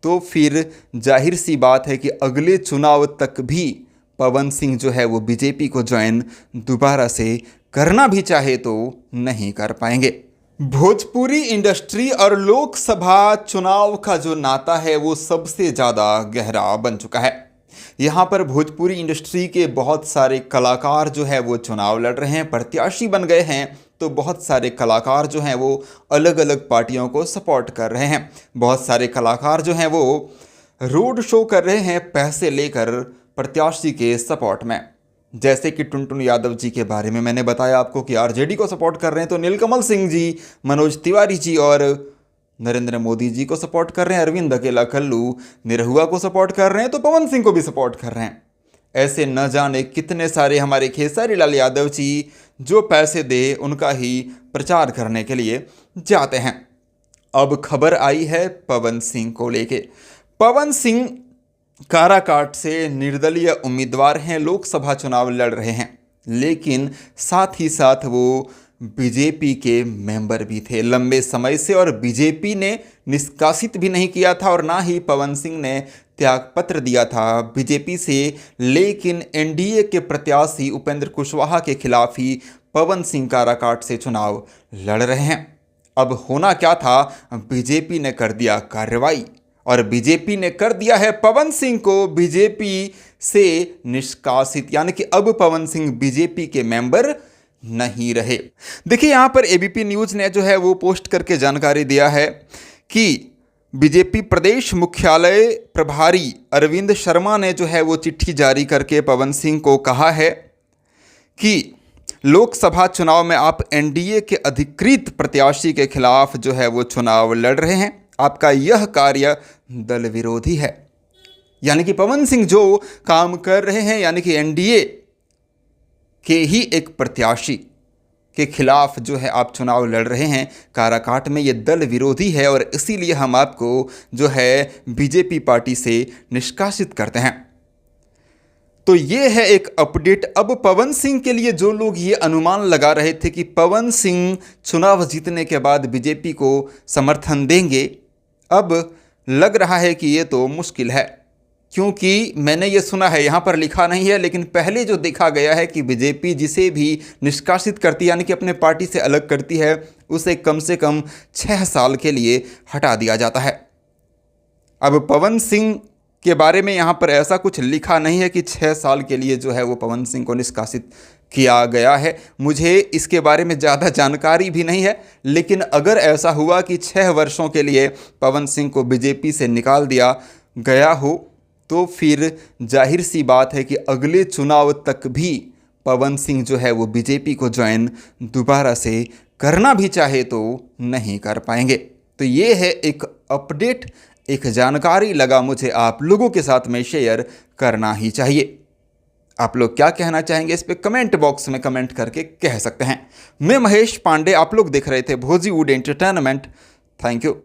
तो फिर जाहिर सी बात है कि अगले चुनाव तक भी पवन सिंह जो है वो बीजेपी को ज्वाइन दोबारा से करना भी चाहे तो नहीं कर पाएंगे। भोजपुरी इंडस्ट्री और लोकसभा चुनाव का जो नाता है वो सबसे ज़्यादा गहरा बन चुका है। यहाँ पर भोजपुरी इंडस्ट्री के बहुत सारे कलाकार जो है वो चुनाव लड़ रहे हैं, प्रत्याशी बन गए हैं। तो बहुत सारे कलाकार जो हैं वो अलग अलग पार्टियों को सपोर्ट कर रहे हैं। बहुत सारे कलाकार जो हैं वो रोड शो कर रहे हैं पैसे लेकर प्रत्याशी के सपोर्ट में। जैसे कि टुनटुन यादव जी के बारे में मैंने बताया आपको कि आरजेडी को सपोर्ट कर रहे हैं, तो नीलकमल सिंह जी, मनोज तिवारी जी और नरेंद्र मोदी जी को सपोर्ट कर रहे हैं। अरविंद अकेला कल्लू निरहुआ को सपोर्ट कर रहे हैं, तो पवन सिंह को भी सपोर्ट कर रहे हैं। ऐसे न जाने कितने सारे हमारे खेसारी लाल यादव जी जो पैसे दे उनका ही प्रचार करने के लिए जाते हैं। अब खबर आई है पवन सिंह को लेके। पवन सिंह काराकाट से निर्दलीय उम्मीदवार हैं, लोकसभा चुनाव लड़ रहे हैं, लेकिन साथ ही साथ वो बीजेपी के मेंबर भी थे लंबे समय से, और बीजेपी ने निष्कासित भी नहीं किया था और ना ही पवन सिंह ने त्यागपत्र दिया था बीजेपी से। लेकिन एनडीए के प्रत्याशी उपेंद्र कुशवाहा के खिलाफ ही पवन सिंह काराकाट से चुनाव लड़ रहे हैं। अब होना क्या था, बीजेपी ने कर दिया कार्रवाई और बीजेपी ने कर दिया है पवन सिंह को बीजेपी से निष्कासित, यानी कि अब पवन सिंह बीजेपी के मेंबर नहीं रहे। देखिए यहाँ पर एबीपी न्यूज़ ने जो है वो पोस्ट करके जानकारी दिया है कि बीजेपी प्रदेश मुख्यालय प्रभारी अरविंद शर्मा ने जो है वो चिट्ठी जारी करके पवन सिंह को कहा है कि लोकसभा चुनाव में आप एनडीए के अधिकृत प्रत्याशी के खिलाफ जो है वो चुनाव लड़ रहे हैं। आपका यह कार्य दल विरोधी है। यानी कि पवन सिंह जो काम कर रहे हैं, यानी कि एनडीए के ही एक प्रत्याशी के खिलाफ जो है आप चुनाव लड़ रहे हैं काराकाट में, ये दल विरोधी है और इसीलिए हम आपको जो है बीजेपी पार्टी से निष्कासित करते हैं। तो ये है एक अपडेट। अब पवन सिंह के लिए जो लोग ये अनुमान लगा रहे थे कि पवन सिंह चुनाव जीतने के बाद बीजेपी को समर्थन देंगे, अब लग रहा है कि ये तो मुश्किल है, क्योंकि मैंने ये सुना है, यहाँ पर लिखा नहीं है, लेकिन पहले जो देखा गया है कि बीजेपी जिसे भी निष्कासित करती है, यानी कि अपने पार्टी से अलग करती है, उसे कम से कम 6 साल के लिए हटा दिया जाता है। अब पवन सिंह के बारे में यहाँ पर ऐसा कुछ लिखा नहीं है कि 6 साल के लिए जो है वो पवन सिंह को निष्कासित किया गया है। मुझे इसके बारे में ज़्यादा जानकारी भी नहीं है, लेकिन अगर ऐसा हुआ कि 6 वर्षों के लिए पवन सिंह को बीजेपी से निकाल दिया गया हो, तो फिर जाहिर सी बात है कि अगले चुनाव तक भी पवन सिंह जो है वो बीजेपी को ज्वाइन दोबारा से करना भी चाहे तो नहीं कर पाएंगे। तो ये है एक अपडेट, एक जानकारी लगा मुझे आप लोगों के साथ में शेयर करना ही चाहिए। आप लोग क्या कहना चाहेंगे इस पे कमेंट बॉक्स में कमेंट करके कह सकते हैं। मैं महेश पांडे, आप लोग देख रहे थे भोजीवुड एंटरटेनमेंट। Thank you.